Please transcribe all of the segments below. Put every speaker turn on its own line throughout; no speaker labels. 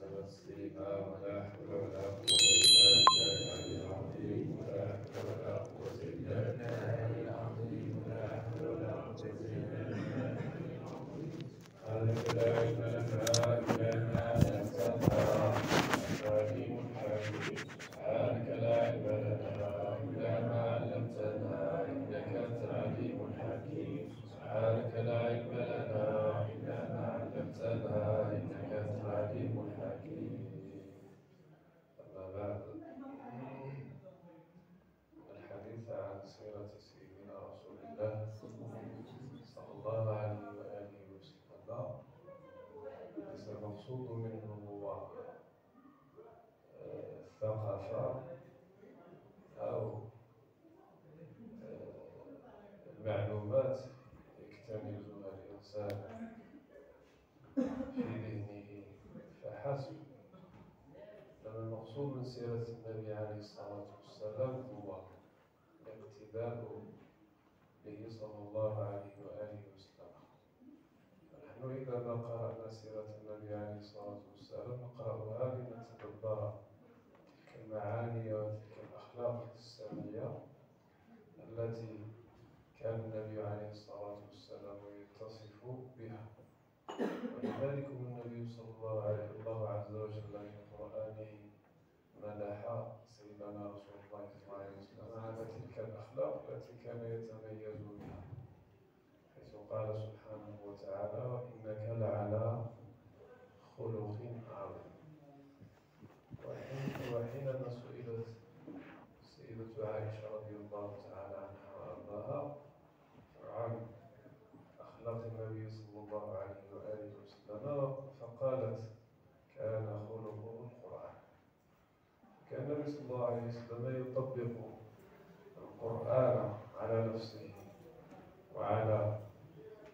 وسلم تسليما ولا حول ولا قوة إلا بالله العلي العظيم ولا حول ولا قوة إلا بالله العظيم ولا حول ولا قوة إلا بالله سبحانك لا علم لنا إلا ما علمتنا إنك عليم حكيم سبحانك لا علم لنا إلا ما علمتنا إنك أنت العليم الحكيم سبحانك لا علم لنا إلا ما علمتنا إنك أنت العليم الحكيم. أما بعد، الحديث عن سيرة سيدنا رسول الله صلى الله عليه وآله وسلم ليس المقصود منه هو الثقافة أو المعلومات يكتنزها الإنسان في ذهنه فحسب، بل المقصود من سيرة النبي عليه الصلاة والسلام هو الاقتداء به صلى الله عليه وآله وسلم. فنحن إذا ما قرأنا سيرة النبي عليه الصلاة والسلام نقرأها لنتدبر تلك المعاني وتلك الأخلاق السامية التي كان النبي عليه الصلاة والسلام يتصف بها. ولذلك النبي الله عز وجل في قرآنه مدح سيدنا رسول الله صلى الله عليه وسلم على تلك الأخلاق التي كان يتميز بها، حيث قال سبحانه وتعالى: وإنك لعلى خلق عظيم. وحينما سئلت سيدة عائشة رضي الله تعالى عنها وأرضاها عن أخلاق النبي صلى الله عليه وآله وسلم فقالت: كان خلقه القرآن. كان النبي صلى الله عليه وسلم يطبق القرآن على نفسه وعلى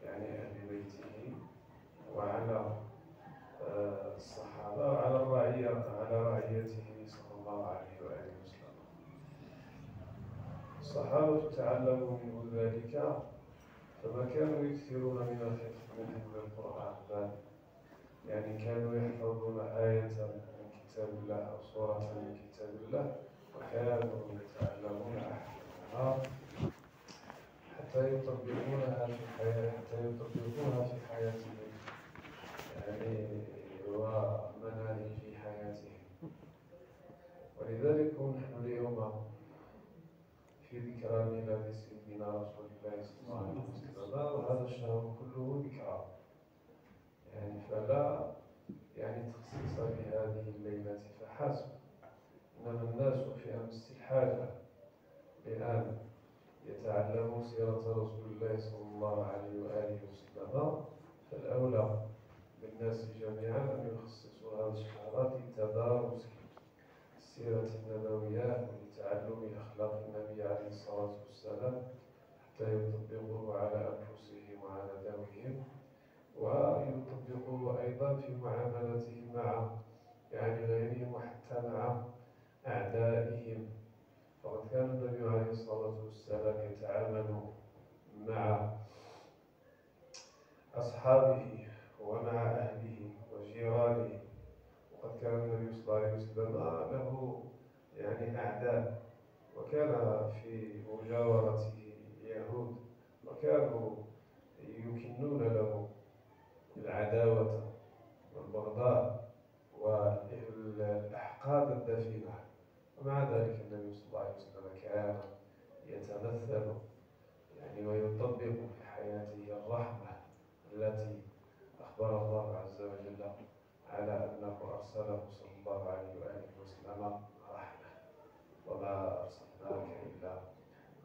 أهل بيته وعلى الصحابة وعلى رعيته صلى الله عليه وآله وسلم. الصحابة تعلموا منه ذلك، فما كانوا يكثرون من حفظ القرآن، بل كانوا يحفظون آية من كتاب الله أو سورة من كتاب الله وكانوا يتعلمون أحكامها حتى يطبقونها في حياتهم ومناهج حياتهم. ولذلك نحن اليوم في ذكرى ميلاد سيدنا رسول الله صلى الله عليه وسلم، وهذا الشهر كله ذكرى، فلا تخصيص بهذه الليلة فحسب، إنما الناس في أمس الحاجة لأن يتعلموا سيرة رسول الله صلى الله عليه وآله وسلم، فالأولى بالناس جميعا أن يخصصوا هذا الشهر لتدارس السيرة النبوية ولتعلم أخلاق النبي عليه الصلاة والسلام حتى يطبقوه على أنفسهم وعلى ذويهم، ويطبقوه أيضا في معاملتهم مع غيرهم وحتى مع أعدائهم. فقد كان النبي عليه الصلاة والسلام يتعامل مع أصحابه ومع أهله وجيرانه، وقد كان النبي صلى الله عليه وسلم له أعداء، وكان في مجاورته يهود وكانوا يكنون له العداوة والبغضاء والأحقاد الدفينة، ومع ذلك النبي صلى الله عليه وسلم كان يتمثل ويطبق في حياته الرحمة التي أخبر الله عز وجل على أنه أرسله صلى الله عليه وآله وسلم رحمة، وما أرسلناك إلا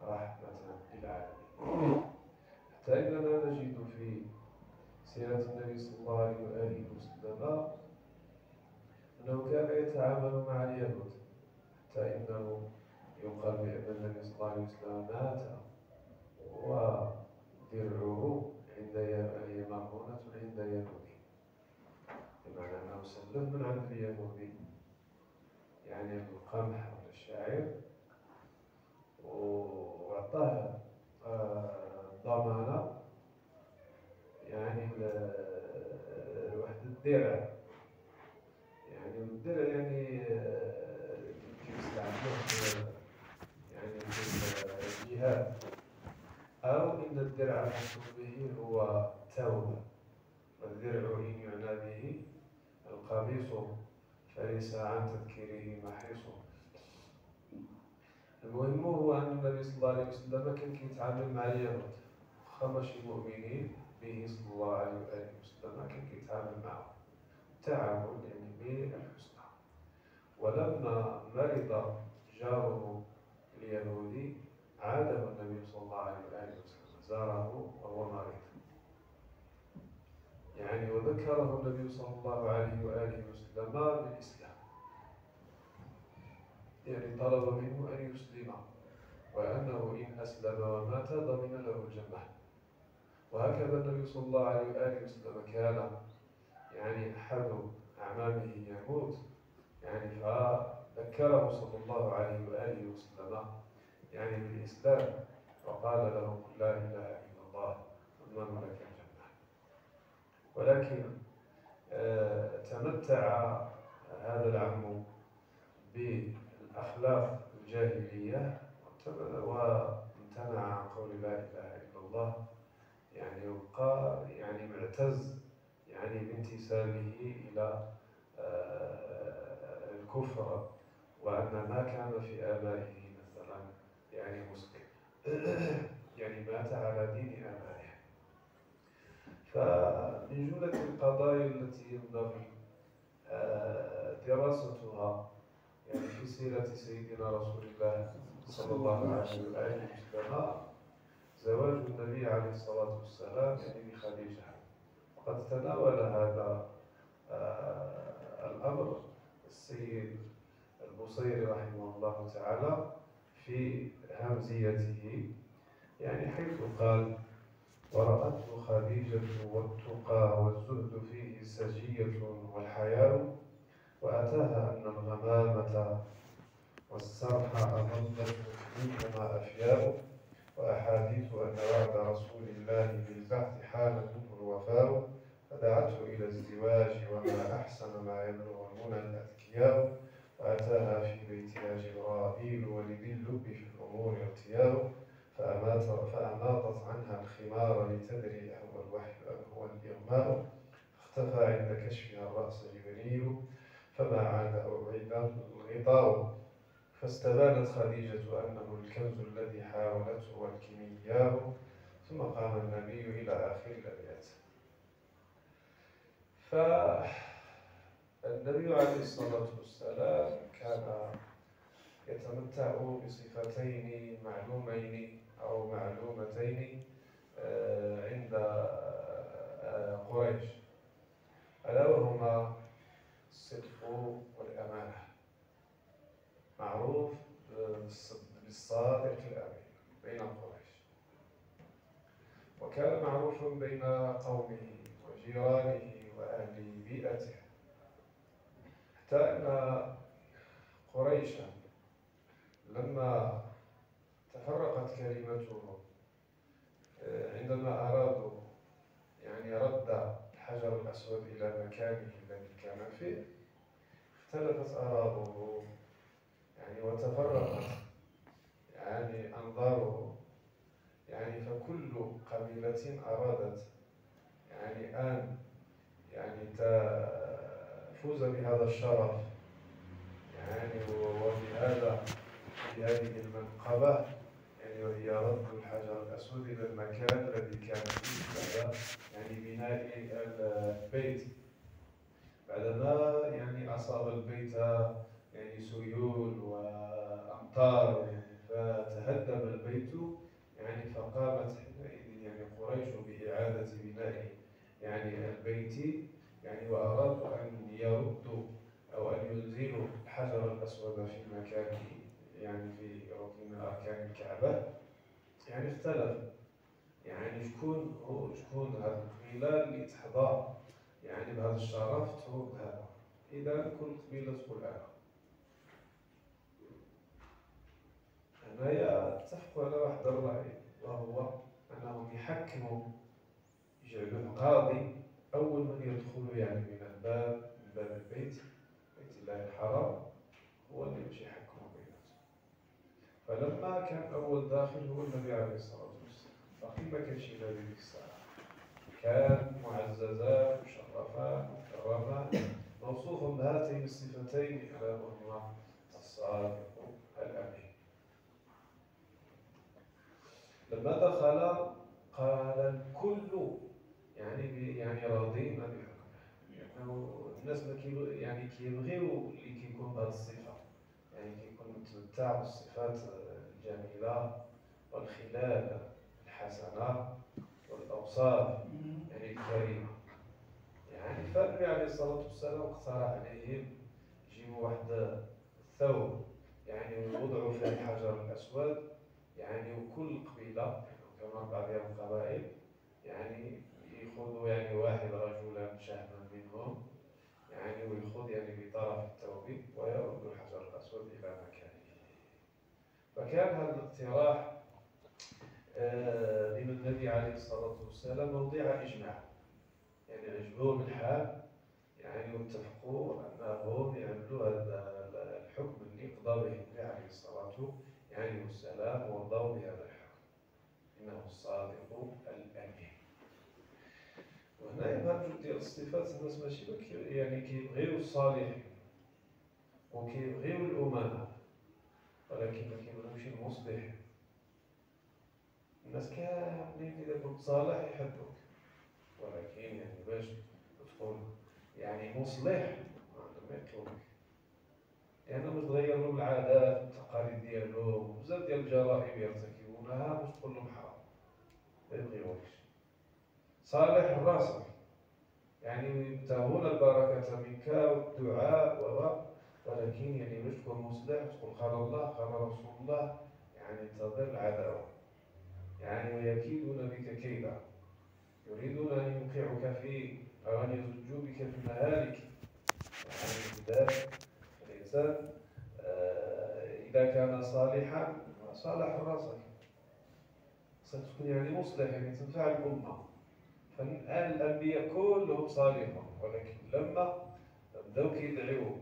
رحمة للعالمين. حتى إننا نجد في سيرة النبي صلى الله عليه وآله وسلم أنه كان يتعامل مع اليهود، حتى إنه يقال بأن النبي صلى الله عليه وسلم مات ودرعه مرهونة عند يهودي، بمعنى أنه سلم من عند اليهودي القمح والشعير، وأعطاه ضمانة واحد الدرع الدرع المقصود به هو التوبة، والدرع إن يعنى به القميص فليس عن تذكيره محيص. المهم هو أن النبي صلى الله عليه وسلم كان كيتعامل مع اليهود، واخا ماشي مؤمنين به صلى الله عليه وآله وسلم، كان كيتعامل معهم تعامل يعني بالحسنى. ولما مرض جاره اليهودي عاده النبي صلى الله عليه وآله وسلم، زاره وهو مريض يعني، وذكره النبي صلى الله عليه وآله وسلم بالإسلام، يعني طلب منه أن يسلم، وأنه إن أسلم ومات ضمن له الجنة. وهكذا النبي صلى الله عليه وآله وسلم كان يعني أحد أعمامه يموت يعني، فذكره صلى الله عليه وآله وسلم يعني بالإسلام، وقال له قل لا إله إلا الله أضمن لك الجنة. ولكن تمتع هذا العم بالأخلاق الجاهلية وامتنع عن قول لا إله إلا الله، يعني يبقى يعني معتز يعني بانتسابه إلى الكفر، وأن ما كان في آبائه مثلا يعني مسلم يعني مات على دين آبائه. فمن جملة القضايا التي ينبغي دراستها يعني في سيرة سيدنا رسول الله صلى الله عليه وآله وسلم زواج النبي عليه الصلاة والسلام يعني بخديجة. وقد تناول هذا الأمر السيد البصيري رحمه الله تعالى في همزيته، يعني حيث قال: ورأته خديجة والتقى والزهد فيه سجية والحياء، وأتاها أن الغمامة والسرح أظلت منهما أفياء، وأحاديث أن وعد رسول الله بالبعث حال منه الوفاء، فدعته إلى الزواج وما أحسن ما يبلغ المنى الأذكياء، وأتاها في بيتها جبرائيل ولذي اللب في الأمور ارتياء، فأماطت عنها الخمار لتدري أهو الوحي أم هو الإغماء، فاختفى عند كشفها الرأس جبريل فما عاد أعيد الغطاء، فاستبانت خديجة أنه الكنز الذي حاولته والكيمياء، ثم قام النبي إلى آخر الأبيات. فالنبي عليه الصلاة والسلام كان يتمتع بصفتين معلومين أو معلومتين عند قريش، ألا وهما الصدق والأمانة. معروف بالصادق الأمين بين قريش، وكان معروفا بين قومه وجيرانه وأهل بيئته، حتى أن قريشا لما تفرقت كلمتهم عندما أرادوا يعني رد الحجر الأسود إلى مكانه الذي كان فيه، اختلفت آراؤه يعني وتفرقت يعني أنظاره، يعني فكل قبيلة أرادت يعني أن يعني تفوز بهذا الشرف يعني بهذه المنقبة، يعني وهي رد الحجر الأسود إلى المكان الذي كان فيه بعد يعني بناء البيت، بعدما يعني أصاب البيت يعني سيول وأمطار يعني فتهدم البيت، يعني فقامت حينئذ يعني قريش بإعادة بناء يعني البيت، يعني وأرادوا أن يردوا أو أن ينزلوا الحجر الأسود في مكانه يعني في ركن من أركان الكعبة. يعني اختلف يعني شكون هذا القبيلة اللي تحظى يعني بهذا الشرف ترد هذا، إذا كل قبيلة تقول أنا. هنايا اتفقوا على واحد الرأي، وهو أنهم يحكموا يجعلوه قاضي أول من يدخل يعني من باب البيت، بيت الله الحرام، هو اللي يمشي يحكم بيناتهم. فلما كان أول داخل هو النبي عليه الصلاة والسلام، باقي ما كانش نبي ديك الساعة، كان معززا مشرفا مكرما موصوفا بهاتين الصفتين ألا وهما الصادق الأمين. لما دخل قال الكل يعني راضين بحكمه، لأنه الناس يعني كيبغيو اللي كيكون بهذه الصفة، يعني كيكون متمتع بالصفات الجميلة والخلال الحسنة والأوصاف يعني الكريمة. يعني فالنبي عليه الصلاة والسلام اقترح عليهم يجيبوا واحد الثوب يعني ووضعوا فيه الحجر الأسود، يعني وكل قبيلة يعني كما بعض القبائل يعني يأخذوا يعني واحد رجلا شهما منهم يعني ويأخذ يعني بطرف الثوب ويرد الحجر الأسود إلى مكانه. فكان هذا الاقتراح من النبي عليه الصلاة والسلام موضع إجماع، يعني عجبهم الحال يعني واتفقوا أنهم يعملوا هذا الحكم اللي قضى به النبي عليه الصلاة يعني والسلام، ورضوا بهذا الحكم إنه الصادق الأمين. وهنا يبان ديال الصفات الناس ماشي يعني كيبغيو الصالحين وكيبغيو الأمناء، ولكن ما كيبغيوش المصلحين. الناس كاملين إذا كنت صالح يحبوك، ولكن يعني باش تكون يعني مصلح ما يطلبك، لأنه باش تغير لهم العادات والتقاليد ديالهم وبزاف ديال الجرائم يرتكبونها باش تقول لهم حرام ما يبغيوكش. صالح راسك يعني يبتغون البركة منك والدعاء ولكن يعني باش تكون مصلح تقول قال الله قال رسول الله يعني تظل العداوة يعني ويكيدون بك كيدا، يريدون أن يوقعوك في أو أن يزجوا بك في المهالك. يعني لذلك الإنسان إذا كان صالحا صالح راسك، ستكون يعني مصلح يعني تنفع الأمة. فالآن الأنبياء كلهم صالحون، ولكن لما بدأوا كيدعوا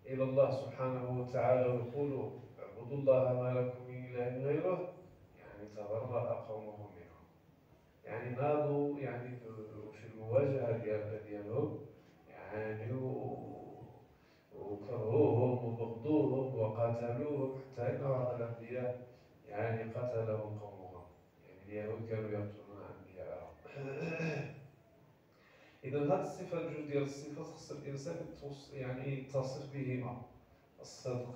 إلى الله سبحانه وتعالى ويقولوا اعبدوا الله ما لكم من إله غيره، يعني تبرأ قومهم منهم، يعني ناضوا يعني في المواجهة ديالهم يعني وكرهوهم وبغضوهم وقاتلوهم، حتى إن بعض الأنبياء يعني قتلهم قومهم، يعني اليهود كانوا يقتلون أنبياءهم. إذا هذه الصفة الجوج ديال الصفات خص الإنسان يعني يتصف بهما: الصدق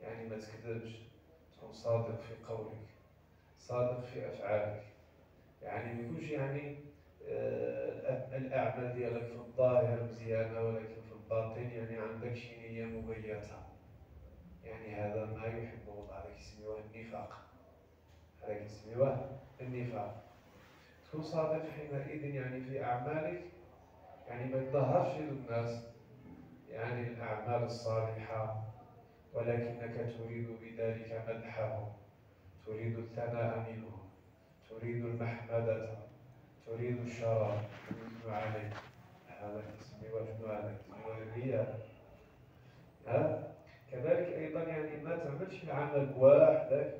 يعني ما تكذبش، تكون صادق في قولك، صادق في أفعالك، يعني ما يكونش يعني الأعمال ديالك في الظاهر مزيانة ولكن في الباطن يعني عندك شي نية مبيتة، يعني هذا ما يحبه الله، هذا كيسميوه النفاق، هذا كيسميوه النفاق. تكون صادق حينئذ يعني في أعمالك، يعني ما تظهرش للناس يعني الأعمال الصالحة، ولكنك تريد بذلك مدحهم، تريد الثناء منهم، تريد المحمدة، تريد الشرف يثنى عليه. هذا كيسميوه شنو؟ هذا كيسميوه الرياء. كذلك أيضا يعني ما تعملش العمل وحدك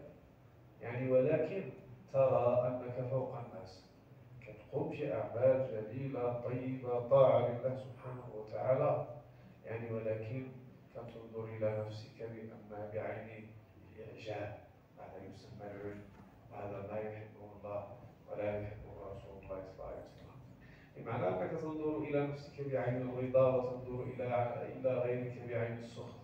يعني ولكن ترى أنك فوق الناس، كتقوم بأعمال جليلة طيبة طاعة لله سبحانه وتعالى يعني، ولكن كتنظر إلى نفسك بأنها بعين الإعجاب، هذا يسمى العجب، وهذا ما يحبه الله ولا يحبه رسول الله صلى الله عليه وسلم. بمعنى أنك تنظر إلى نفسك بعين الرضا وتنظر إلى غيرك بعين السخط،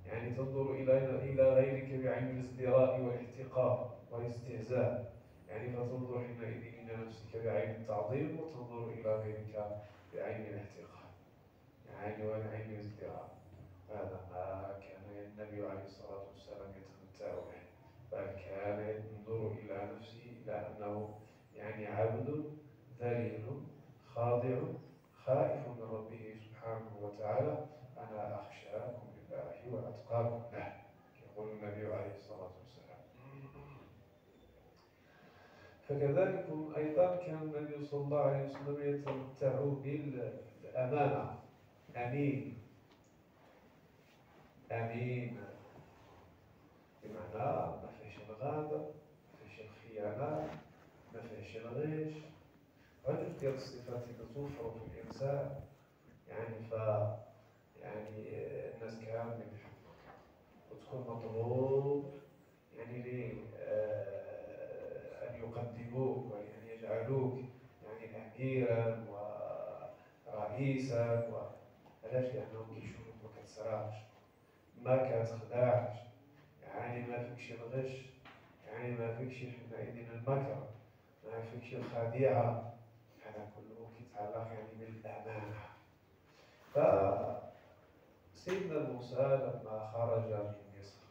يعني تنظر إلى غيرك بعين الازدراء والاحتقار والاستهزاء، يعني فتنظر حينئذ إلى نفسك بعين التعظيم وتنظر إلى غيرك بعين الاحتقار يعني وعين الازدراء. هذا ما كان النبي عليه الصلاة والسلام يتمتع به، بل كان ينظر إلى نفسه إلى أنه يعني عبد ذليل خاضع خائف من ربه سبحانه وتعالى: أنا أخشاكم بالله وأتقاكم له، يقول النبي عليه الصلاة والسلام. فكذلك أيضا كان النبي صلى الله عليه وسلم يتمتع بالأمانة، أمين، أمين بمعنى ما فيش الغادر، ما فيش الخيانة، يفيكش الغش. رجل ديال الصفات كتوفر في الإنسان، يعني يعني الناس كاملين يحبوك وتكون مطلوب يعني أن يقدموك وأن يجعلوك يعني أميرا ورئيسا علاش؟ لأنهم كيشوفوك ما كتسرقش، ما كتخدعش، يعني ما فيكش الغش، يعني ما فيكش حينئذ المكر، ما فيكش الخديعة. هذا كله كيتعلق يعني بالأمانة. فسيدنا موسى لما خرج من مصر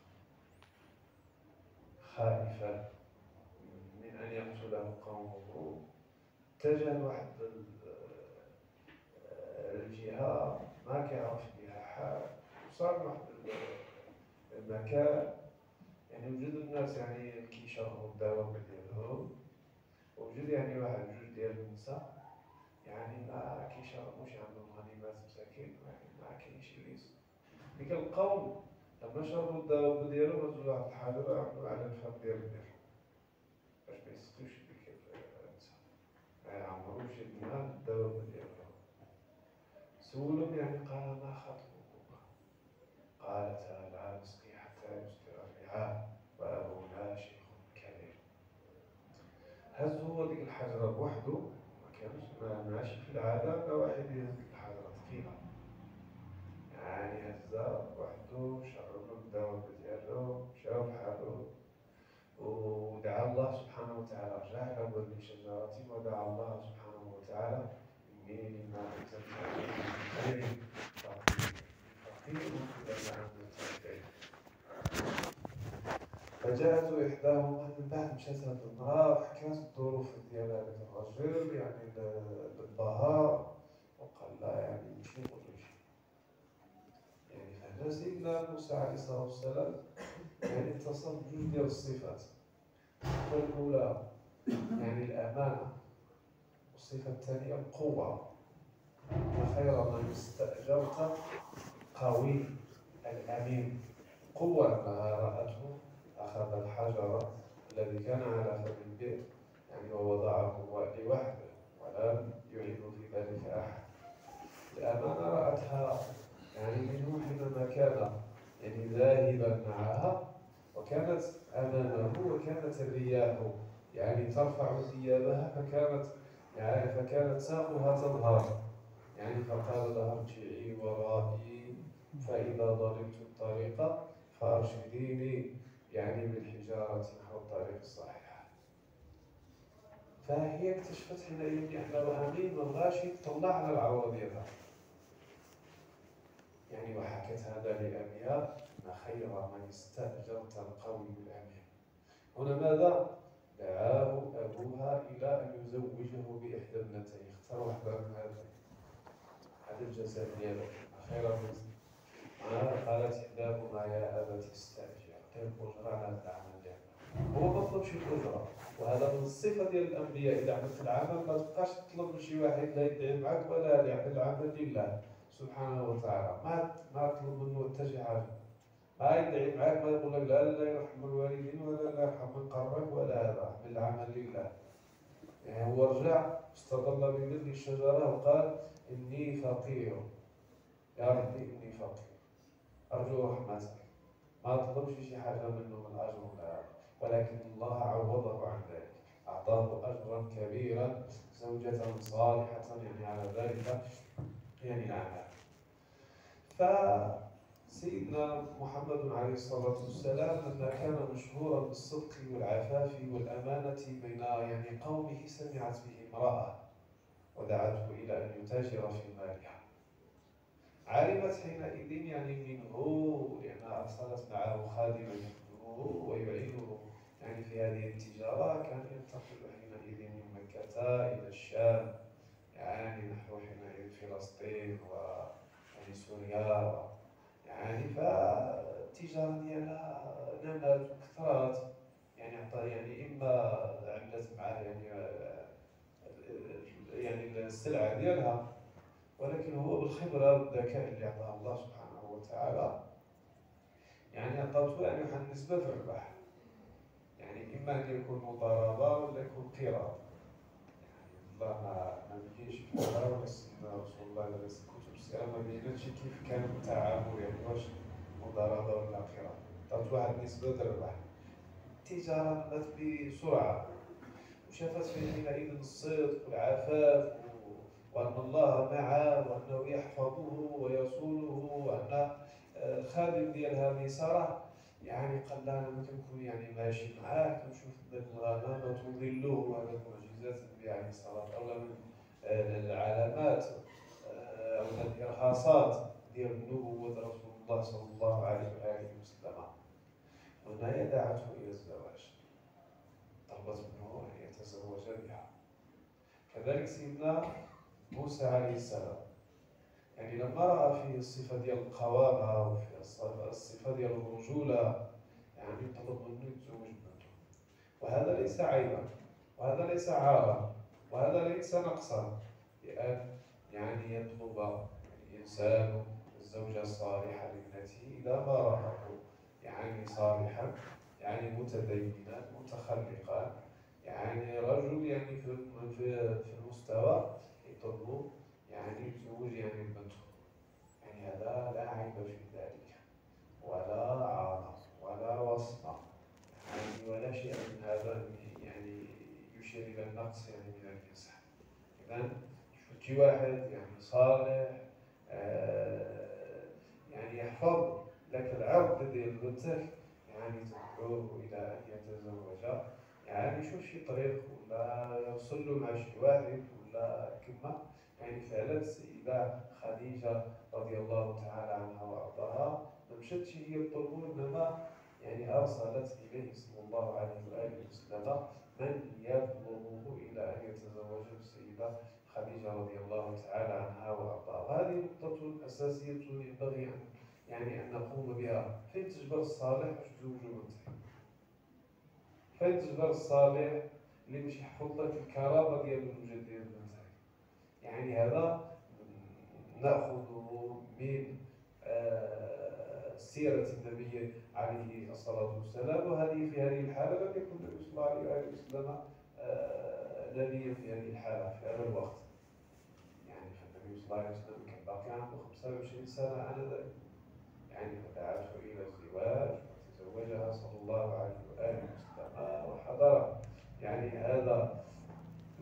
خائفا من أن يقتله قومه، اتجه لواحد الجهة ما كيعرف بها حال، وصار لواحد المكان يعني وجد الناس يعني كيشربوا الدواب ديالهم، ووجد يعني واحد جوج ديال النساء يعني ما كيشربوش، عندهم غنيمات مساكين، يعني ما كاينش يليس. ديك القوم لما شربوا الدواب ديالهم هزوا واحد الحجر عملوا على الفم ديال البئر باش ما يسقيوش ديك النساء، ما يعمروش الماء بالدواب ديالهم. سولهم يعني قال ما خطبكما؟ قالتا لا نسقي حتى يصدر الرعاء وأبونا شيخ كبير. هز هو ديك الحجرة بوحدو، ما كانش ماشي في العادة أن واحد يهز ديك الحجرة ثقيلة، يعني هزها بوحدو، شرب الدواب ديالو، مشاو بحالو، ودعا الله سبحانه وتعالى. رجع إلى ظل شجرة ودعا الله سبحانه وتعالى إني لما أنزلت عليك من خير فقير إلى أن تنتهي. فجاءت إحداهما، من بعد مشات هاد المرأة وحكات الظروف ديال هذاك الرجل يعني للبهاء، وقال لا يعني ماشي نقول شي. يعني فهنا سيدنا موسى عليه الصلاة والسلام يعني اتصف بجوج ديال الصفات. الأولى يعني الأمانة، والصفة الثانية القوة. وخير من استأجرت قوي الأمين. قوة أنها رأته أخذ الحجر الذي كان على فم البئر يعني ووضعه لوحده ولم يعين في ذلك أحد. الأمانة رأتها يعني منه حينما كان يعني ذاهبا معها، وكانت أمامه، وكانت الرياح يعني ترفع ثيابها، فكانت ساقها تظهر، يعني فقال لها ارجعي ورائي فإذا ضللت الطريق فأرشديني يعني بالحجارة نحو الطريق الصحيح. فهي اكتشفت حينئذ أنه أمين ما بغاش يطلع على العروة ديالها، يعني وحكت هذا لأبيها ما خير من استأجرت القوي الأمين. هنا ماذا؟ دعاه أبوها إلى أن يزوجه بإحدى ابنتيه. اختار واحدة من هذا الجزاء ديالو خير من قالت إحداهما يا أبت استأجر، طيب الأجرة على هذا العمل ديالنا. هو ما طلبش الأجرة، وهذا من الصفة ديال الأنبياء. إذا عملت العمل ما تبقاش تطلب من شي واحد لا يدعي معك ولا يعمل العمل لله سبحانه وتعالى. ما تطلب منه حتى شي حاجة، ما يدعي معك، ما يقول لك لا لا يرحم الوالدين ولا لا يرحم من قرب ولا هذا، اعمل العمل لله. يعني هو رجع استظل بظل الشجرة وقال إني فقير يا ربي إني فقير أرجو رحمتك. ما طلبش شي حاجة منه من أجر ولا، ولكن الله عوضه عن ذلك، أعطاه أجرا كبيرا، زوجة صالحة يعني على ذلك يعني العمل. فسيدنا محمد عليه الصلاة والسلام لما كان مشهورا بالصدق والعفاف والأمانة بين يعني قومه، سمعت به امرأة ودعته إلى أن يتاجر في مالها. علمت حينئذ يعني منه، لأنها أرسلت معه خادما يخدمه ويعينه يعني في هذه التجارة. كان ينتقل حينئذ من مكة إلى الشام، يعني نحو حينئذ فلسطين ويعني سوريا، يعني فالتجارة ديالها نمت وكثرت، يعني إما عملت معه يعني السلعة ديالها، ولكن هو بالخبرة والذكاء اللي أعطاه الله سبحانه وتعالى يعني أعطته يعني واحد النسبة في الربح، يعني إما أن يكون مضاربة ولا يكون قراض. الله ما بيجيش في الحلال ولا سيدنا رسول الله ولا كتب السيرة ما بيناتش كيف كان التعامل، يعني واش مضاربة ولا قراءة. عطات واحد النسبة للربح، التجارة نمت بسرعة، وشافت في حينئذ الصدق والعفاف وأن الله معه وأنه يحفظه ويصونه، وأن الخادم ديال هذه سارة يعني قال لا أنا كنكون يعني ماشي معاه كنشوف الغنم تظله، هذا المعجزات النبي عليه الصلاة والسلام، أو من العلامات أو الإرهاصات ديال نبوة رسول الله صلى الله عليه وآله وسلم. وهنا دعته إلى الزواج، طلبت منه أن يتزوج بها. كذلك سيدنا موسى عليه السلام، يعني لما رأى فيه الصفة ديال القوامة وفي الصفة ديال الرجولة، يعني طلب منه يتزوج بنته. وهذا ليس عيبا، وهذا ليس عارا، وهذا ليس نقصا، لأن يعني يطلب الإنسان الزوجة الصالحة لابنته إذا ما رأه يعني صالحا، يعني متدينا متخلقا، يعني رجل يعني في المستوى يطلب يعني يتزوج يعني بنته، يعني هذا لا عيب في ذلك ولا عار ولا وصف، يعني ولا شيء من هذا يعني يشير إلى النقص يعني من الإنسان. إذن شفتي واحد يعني صالح يعني يحفظ لك العرض ديال بنتك، يعني تدعوه إلى أن يتزوج، يعني شوف شي طريق ولا يوصل له مع شي واحد ولا كما، يعني فعلا السيدة خديجة رضي الله تعالى عنها وأرضاها ما مشتش هي الطلبون، إنما يعني أرسلت إليه صلى الله عليه وآله وسلم من يبلغه إلى أن يتزوج السيدة خديجة رضي الله تعالى عنها وأرضاها. وهذه نقطة أساسية ينبغي أن يعني أن نقوم بها. فين تجبر الصالح باش تزوجوا بنتك؟ فين تجبر الصالح اللي باش يحفظ لك الكرامة ديال الوجود ديال بنتك؟ يعني هذا نأخذه من سيرة النبي عليه الصلاة والسلام، وهذه في هذه الحالة لم يكن النبي صلى الله عليه وسلم نبيا في هذه الحالة في هذا الوقت، يعني فالنبي صلى الله عليه وسلم كان باقي عنده 25 سنة آنذاك، يعني فدعته إلى الزواج وتزوجها صلى الله عليه وآله وسلم وحضر يعني هذا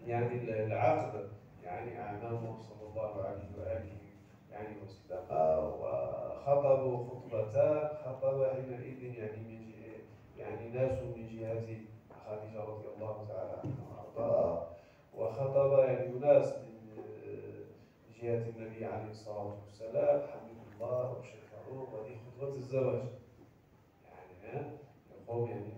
يعني العقد يعني أعمامه صلى الله عليه وآله يعني وسلم، وخطبوا خطبتان، خطب حينئذ يعني من يعني ناس من جهة خديجة رضي الله تعالى عنها وأرضاها، وخطب يعني ناس من جهة النبي عليه الصلاة والسلام، حمد الله وشكروه، وهذه خطبة الزواج، يعني يقوم يعني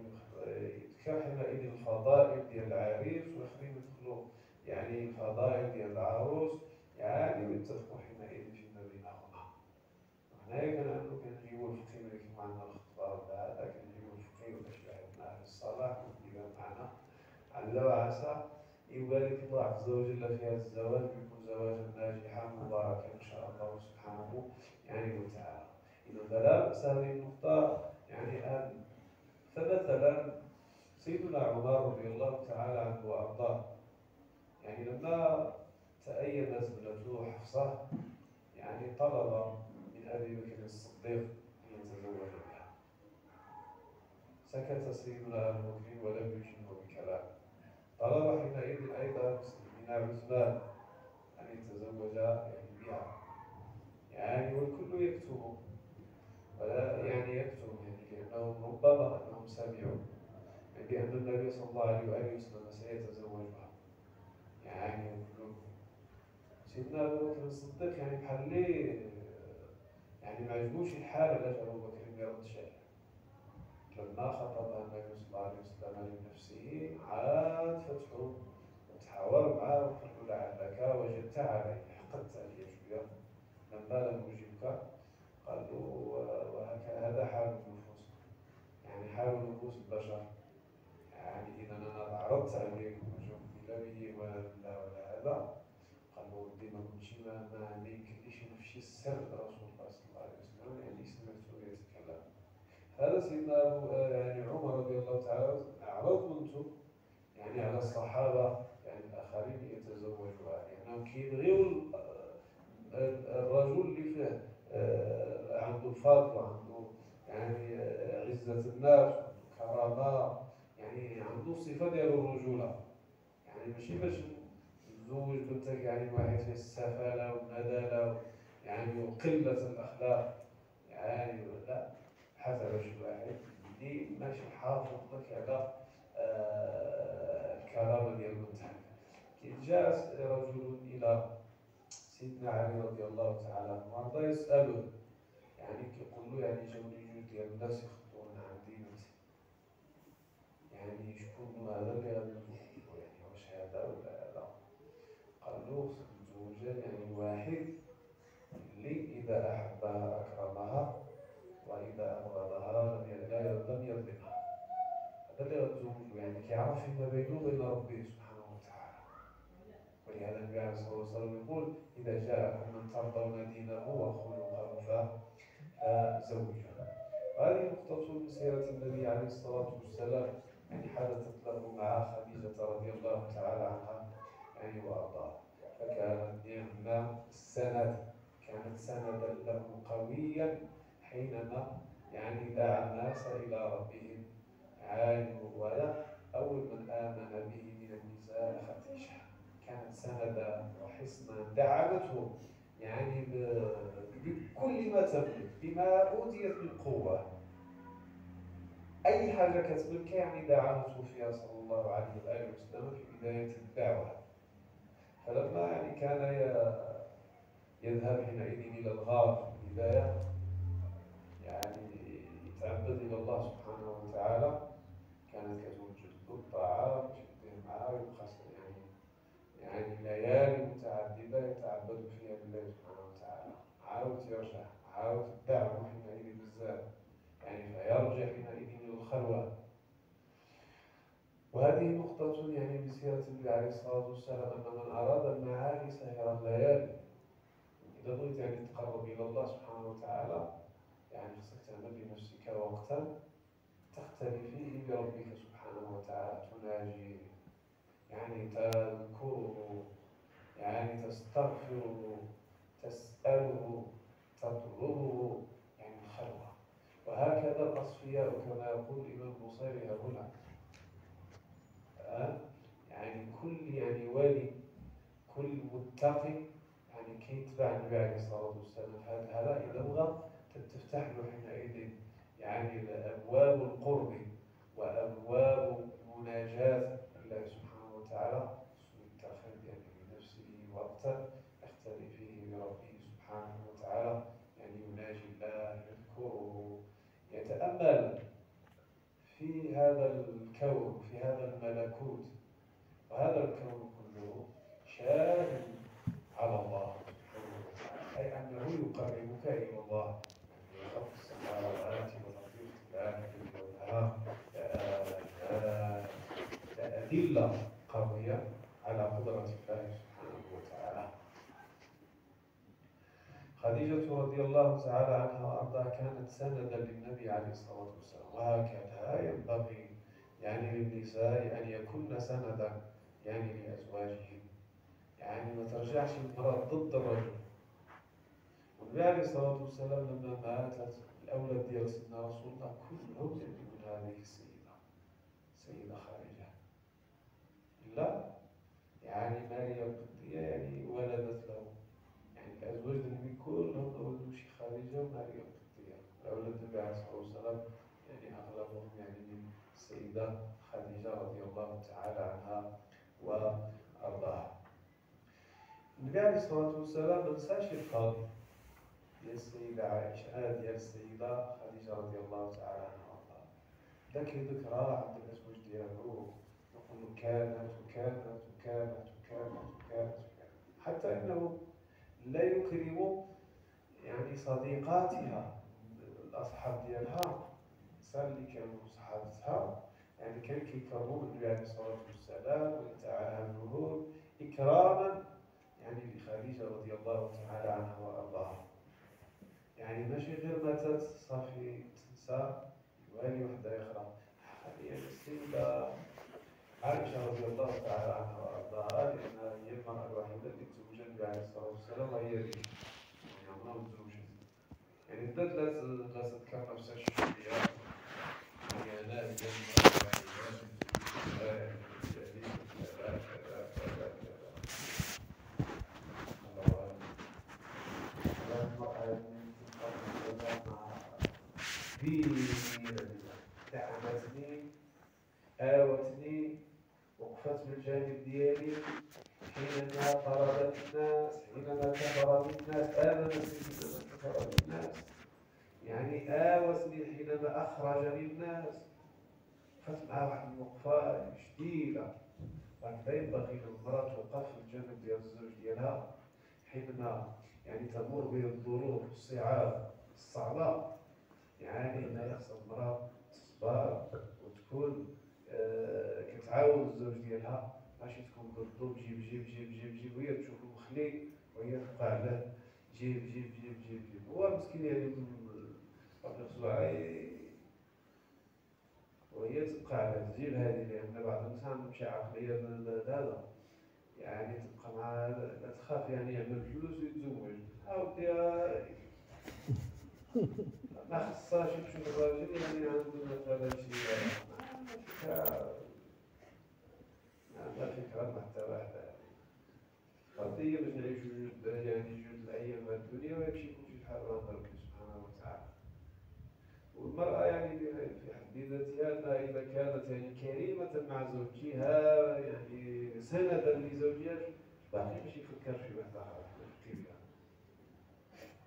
يذكر حينئذ الفضائل ديال العريس ويخليهم يدخلوا يعني الفضائل ديال العروس، يعني ويتفقوا حينئذ فيما بينهما. هنايا كان عنده كنجيبو الفقيه ملي كيكون عندنا الخطبة ولا هذا، كنجيبو الفقيه ولا شي واحد من أهل الصلاح ويدير معنا على وعسى يبارك الله عز وجل في هذا الزواج ويكون زواجا ناجحا مباركا إن شاء الله سبحانه يعني وتعالى. إذا فلا بأس هذه النقطة يعني أن فمثلا سيدنا عمر رضي الله تعالى عنه وأرضاه، يعني لما تأيمت ابنته حفصة يعني طلب من أبي بكر الصديق أن يتزوج بها، سكت سيدنا أبو بكر ولم يجبه بكلام، طلب حينئذ أيضا سيدنا عثمان أن يتزوج يعني بها، يعني والكل يكتب ولا يعني يكتب يعني لأنهم ربما أنهم سمعوا بأن النبي صلى الله عليه وآله وسلم سيتزوجها، يعني كلهم. سيدنا أبو بكر الصديق يعني بحال ليه يعني ما عجبوش الحال، علاش أبو بكر ما يردش عليه. لما خطبها النبي صلى الله عليه وسلم لنفسه عاد فتحوا وتحاور معاه وقال له لعلك وجدت علي، حقدت علي شوية لما لم أجبك، قال له وهكذا حال النفوس، يعني حال نفوس البشر، يعني إذا أنا عرضت عليك وجبت بي ولا هذا، قال له ودي ما كنتش ما يمكنليش نفشي السر رسول الله صلى الله عليه وسلم، يعني سمعته يتكلم. هذا سيدنا يعني عمر رضي الله تعالى أعرض منته يعني على الصحابة يعني الآخرين يتزوجون لأنهم كيبغيو الرجل اللي فيه عنده فضل وعنده يعني عزة الناس وعنده كرامة، يعني عنده الصفة ديال الرجولة. يعني ماشي باش تزوج بنتك يعني واحد فيه السفالة والندالة يعني وقلة الأخلاق، يعني لا، بحث على شي واحد اللي ماشي حافظ لك على الكرامة ديال بنتك. كي جاء رجل إلى سيدنا علي رضي الله تعالى عنه وارضاه يسأله، يعني كيقول له يعني جاوني جوج ديال الناس يخطبون عندي بنتي، يعني شكون هذا اللي غادي نزوجو، يعني واش هذا ولا هذا؟ قال له زوجان يعني واحد اللي إذا أحبها أكرمها وإذا أبغضها لم يظلمها. هذا اللي غتزوجو يعني كيعرف فيما بينه وبين ربه سبحانه وتعالى. ولهذا النبي عليه الصلاة والسلام يقول إذا جاءكم من ترضون دينه وخلقه فزوجوه. هذه نقطة من سيرة النبي عليه الصلاة والسلام، يعني حدثت له مع خديجة رضي الله تعالى عنها يعني وأرضاها. فكانت نعم السند، كانت سندا له قويا حينما يعني دعا الناس إلى ربهم. يعني ولا أول من آمن به من النساء خديجة، كانت سندا وحصنا دعمته يعني بكل ما تملك، بما أوتيت من قوة. أي حاجة كتملك يعني دعمته فيها صلى الله عليه وآله وسلم في بداية الدعوة. فلما يعني كان يذهب حينئذ إلى الغار في البداية، يعني يتعبد إلى الله سبحانه وتعالى، كانت كتوجد له الطعام وتشده معاه ويبقى يعني ليالي متعددة يتعبد فيها بالله سبحانه وتعالى، عاود يرجع، عاود الدعوة حينئذ بزاف، يعني فيرجع حينئذ إلى الخلوة. وهذه نقطة يعني بسيرة النبي عليه الصلاة والسلام، أن من أراد المعالي سهر الليالي. إذا بغيت يعني تقرب إلى الله سبحانه وتعالى، يعني خصك تعمل لنفسك وقتا تختلي فيه بربك سبحانه وتعالى، تناجيه، يعني تذكره، يعني تستغفره، تسأله، تطلبه، يعني الخلوة. وهكذا الأصفياء كما يقول الإمام البوصيري هنا، يعني كل يعني ولي، كل متقي يعني كيتبع النبي عليه الصلاة والسلام في هذا الهلاء، إذا بغى تفتح له حينئذ يعني أبواب القرب وأبواب المناجاة لله سبحانه وتعالى، يتخذ يعني لنفسه وقتا يختلي فيه بربه سبحانه وتعالى، يعني يناجي الله، يذكره، يتأمل في هذا الكون، في هذا الملكوت. وهذا الكون كله شاهد على الله سبحانه وتعالى، أي أنه يقربك إلى الله، يعني خلق السماوات وتطبيق اختلاف الليل والنهار أدلة قوية على قدرة الله سبحانه وتعالى. خديجة رضي الله تعالى عنها وأرضاها كانت سندا للنبي عليه الصلاة والسلام، وهكذا ينبغي يعني للنساء أن يكن سندا يعني لأزواجهن، يعني ما ترجعش المرأة ضد الرجل. والنبي عليه الصلاة والسلام لما ماتت الأولاد ديال سيدنا رسول الله كلهم يعني من هذه السيدة خارجة، إلا يعني ماريا القبطية يعني ولدت له، يعني الأزواج النبي كلهم ولدوا شي خارجة وماريا القبطية. الأولاد النبي عليه الصلاة والسلام يعني أغلبهم يعني من السيدة خديجة رضي الله تعالى عنها وأرضاها. النبي عليه الصلاة والسلام ما نساش القاضي ديال السيدة عائشة، ديال السيدة خديجة رضي الله تعالى عنها وارضاها. ذاك ذكرى عند الأزواج ديالو يقول كانت وكانت وكانت وكانت وكانت وكانت، حتى إنه لا يكرم يعني صديقاتها الأصحاب ديالها، الإنسان اللي كانوا صحابتها يعني كان كيكرموا النبي عليه الصلاة والسلام ويتعاملون إكراما يعني لخديجة رضي الله تعالى عنها وأرضاها. يعني ماشي غير ماتت صافي تنسى يوالي وحده أخرى. هذه يعني السيدة عائشة رضي الله تعالى عنها وأرضاها لأنها هي المرأة الوحيدة التي تزوج النبي عليه الصلاة والسلام وهي ذكر، يعني عمرها ما تزوجت، يعني بدات لا تذكر نفسها شوية، هي أنا هي المرأة الوحيدة دعمتني، آوتني، وقفت بالجانب ديالي حينما طرد الناس، حينما كفر بالناس، آمنت حينما كفر بالناس، يعني آوتني حينما أخرجني الناس، وقفت معها واحد الوقفة شديدة. هكذا ينبغي للمرأة توقف في الجانب ديال الزوج ديالها حينما يعني تمر به الظروف والصعاب الصعبة، يعني هنا خص المرأة تصبر وتكون كتعاون الزوج ديالها، ماشي تكون ضدو بجيب جيب جيب جيب جيب وهي تشوفو مخلي وهي تبقى عليه جيب جيب جيب جيب جيب، هو مسكين يعني وهي تبقى على الجيل هذه، لأن بعض النساء عندهم شي عقلية هذا، يعني تبقى مع لا تخاف يعني يعمل فلوس ويتزوج، أودي ما خصهاش تشوف الراجل يعني عنده مثلا شي ما فكرة حتى واحدة، قضية باش نعيشو يعني جوج الأيام في الدنيا ويمشي كلشي بحال عند ربي سبحانه وتعالى. والمرأة يعني في حد ذاتها إذا كانت يعني كريمة مع زوجها يعني سندا لزوجها، باقي باش يفكر في واحد آخر كيفها.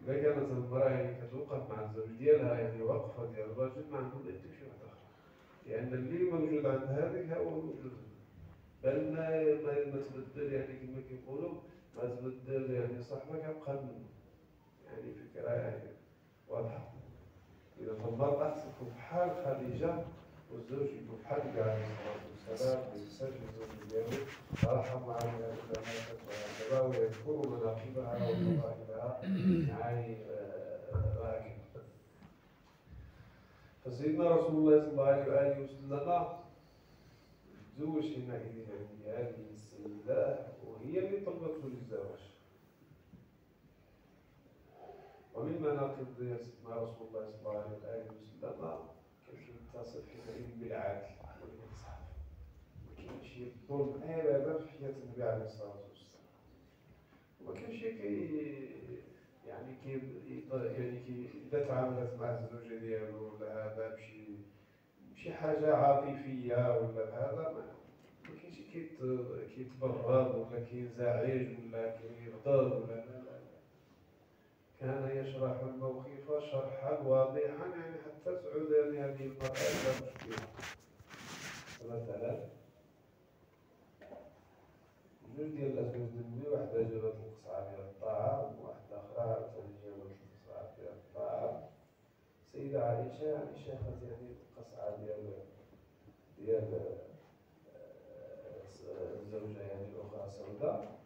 إذا كانت المرأة يعني كتوقف مع الزوج ديالها يعني وقفة ديال الراجل ما عنده ما يدير شي واحد آخر، لأن اللي موجود عند هذاك هو موجود، بل ما تبدل يعني كما كيقولوا ما تبدل يعني صاحبك يبقى منه، يعني فكرة يعني واضحة. إذا المرأة تكون بحال خديجة والزوج يكون بحال النبي عليه الصلاة والسلام ويسجل الزوج ديالو رحم عليها إذا ماتت وهكذا ويذكر مناقبها وفضائلها يعني راكبة. فسيدنا رسول الله صلى الله عليه وآله وسلم تزوج حينئذ يعني هذه السيدة وهي اللي طلبته للزواج. ومن مناقب سيدنا رسول الله صلى الله عليه وآله وسلم كيف يتصف حينئذ بالعدل والإنصاف، ما كاينش الظلم أبدا في حياة النبي عليه الصلاة والسلام، وما كاينش يعني إذا تعاملت مع الزوجة ديالو ولا هذا بشي حاجة عاطفية ولا بهذا ما كاينش كيتبرد ولا كينزعج ولا كيغضب ولا لا، كان يشرح الموقف شرحا واضحا يعني حتى تعود يعني هذه المرأة إلى مشكلة. مثلا جوج ديال الأزواج النبي، واحدة جابت القصعة ديال الطعام وواحدة أخرى عاوتاني جابت القصعة ديال الطعام. السيدة عائشة يعني شافت يعني القصعة ديال الزوجة يعني الأخرى سوداء،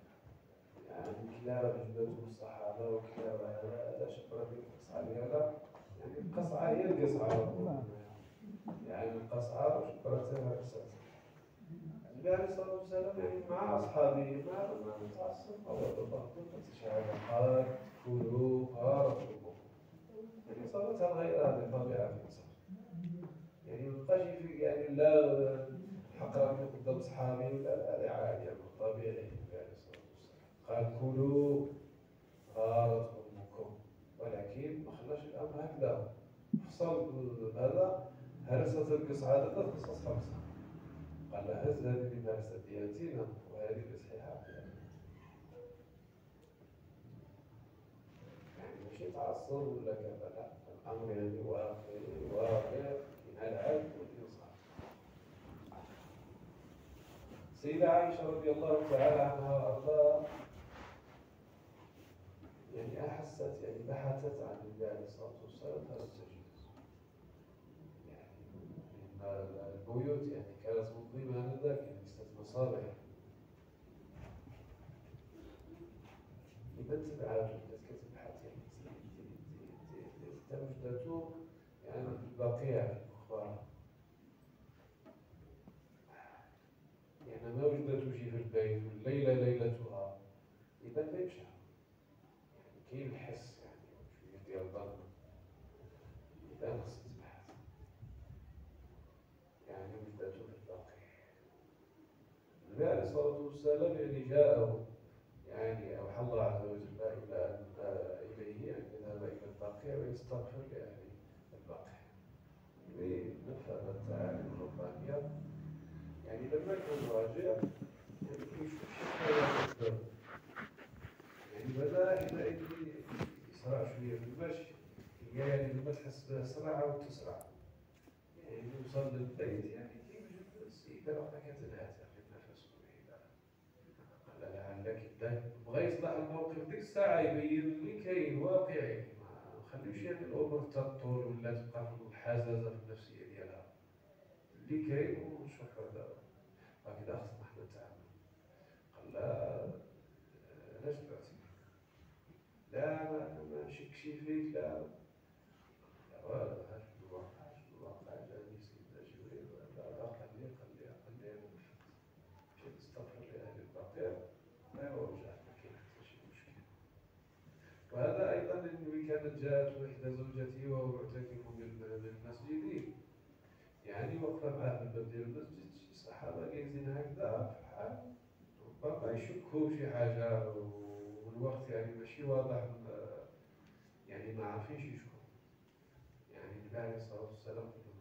يعني كلا عجبته الصحابة وكلا هذا شكرا القصعة ديالها، يعني القصعة هي القصعة يعني القصعة وشكرتها رأسها. النبي عليه الصلاة والسلام يعني مع أصحابه ما متعصب أو تضغط تشاهد قال كلوا فارقوا، يعني صارت غير هذه طبيعة الإنسان، يعني مابقاش يعني لا حقرا قدام صحابي ولا هذا عادي يعني طبيعي. النبي عليه الصلاة والسلام قال كلوا غارت أمكم، ولكن ما خلاش الأمر هكذا، فصل هذا هرسة القصعة لا تخصص خمسة، قال هز هذه بمارسة ديانتنا وهذه بصحيحة، يعني ماشي تعصب ولا كذا، لا الأمر يعني واقع من العدل والإنصاف. سيدة عائشة رضي الله تعالى عنها وأرضاها يعني أحست يعني بحثت عن النبي عليه الصلاة والسلام فاستجيب، يعني من البيوت يعني كانت مظلمة آنذاك يعني ليست مصابيح، إذا تبعات وبدات كتبحث يعني وجدته يعني في البقيع في الكفار، إنما وجدت شي في البيت والليلة ليلتها إذا ما يمشي يعني كاين الحس يعني شوية ديال الظن إذا خصك تبحث يعني وجدته في الباقي. النبي عليه الصلاة والسلام يعني جاءه يعني أوحى الله عز وجل إليه أن يذهب إلى الباقيع ويستغفر لأهل الباقيع بمفهوم التعاليم الربانية. يعني لما كان راجع يعني كيشوف شي حاجة يعني بدأ حينئذ يسرع شوية في المشي، يعني لما تحس بسرعة وتسرع يعني يوصل للبيت يعني كيوجد السيدة وحدها كتنهتر في النفس طويلة. قال لها لكن بغا يصلح الموقف ديك الساعة يبين اللي كاين واقعي، ما نخليوش يعني الأمور تطول ولا تبقى في الحزازة في النفسية ديالها، اللي كاين ونشوف هذا هكذا خصنا حنا نتعامل. قال لها علاش بعتي؟ لا ما نشكش فيك، لا والو شنو الواقع جاني سيدنا جبريل لا خليها مشيت نستغفر لأهل البقيع ورجعت ما كاين حتى شي مشكل. وهذا أيضا النبي كانت جاءته إحدى زوجته وهو معتكف بالمسجد يعني وقف معه في الباب ديال المسجد شي صحابة جالسين هكذا في الحال ربما يشكوا في شي حاجة والوقت يعني ماشي واضح يعني ما عارفينش يشكوا. يعني النبي عليه الصلاة والسلام قال لهم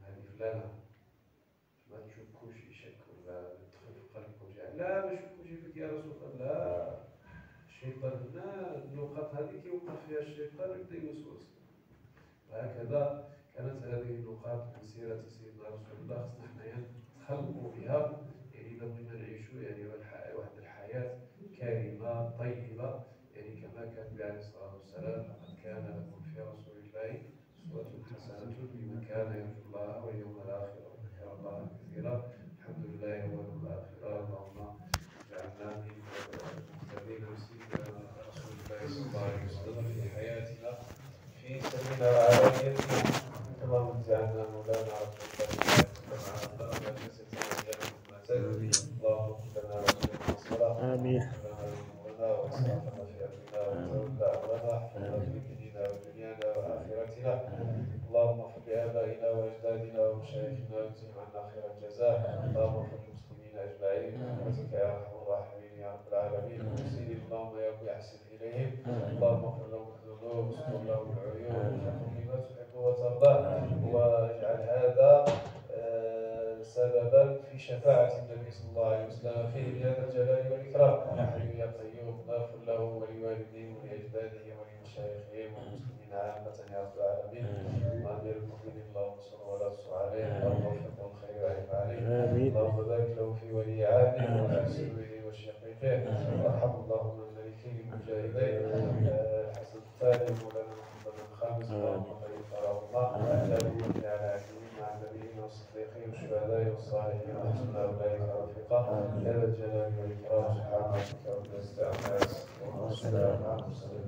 هذه فلانة ما تشكوش شك ولا تدخل في قلبكم شيء، لا ما شكوش فيك يا رسول الله، لا الشيطان هنا النقاط هذه كيوقف فيها الشيطان ويبدا يوسوس. وهكذا كانت هذه النقاط من سيرة سيدنا رسول الله خصنا حنايا نتخلقوا بها يعني إذا بغينا نعيشوا يعني واحد الحياة كريمة طيبة يعني كما كان النبي عليه الصلاة والسلام لقد كان لكم في رسول الله أسوة حسنة لمن كان يرجو الله واليوم الآخر وذكر الله كثيرا. الحمد لله أولا وآخرا. اللهم اجعلنا من المهتدين بسيدنا رسول الله صلى الله عليه وسلم في حياتنا في سبيلنا وعافيتنا. اللهم اجعلنا مولانا رسول الله كما اللهم اغفر لنا ولنا الصلاة. آمين. وإسرافنا في أمرنا وتولى أمرنا احفظنا في ديننا ودنيانا وآخرتنا. اللهم اغفر لآبائنا وأجدادنا ومشايخنا واجزهم عنا خير الجزاء. اللهم اغفر للمسلمين أجمعين برحمتك يا أرحم الراحمين يا رب العالمين. المحسنين اللهم يا رب أحسن إليهم. اللهم اغفر لهم الذنوب واستر لهم العيوب وفقهم بما تحب وترضى واجعل هذا سببا في شفاعة النبي صلى الله عليه وسلم فيه بهذا الجلال والإكرام. يا حي يا قيوم اغفر له ولوالديه ولأجداده ولمشايخهم والمسلمين عامة يا رب العالمين. وأمير المؤمنين اللهم صل ولا تصل عليه، اللهم وفقه الخير وعف عليه، اللهم بارك له في ولي عهده وفي سره وشقيقه. وارحم اللهم الملكين المجاهدين الحسن الثاني مولانا محمد الخامس اللهم خير فرعهما جعلهم على عدوين مع النبيين والصديقين والشهداء والصالحين وحسن أولئك رفيقا. يا ذا الجلال والإكرام سبحان ربك رب العزة عما يصفون والسلام على المرسلين.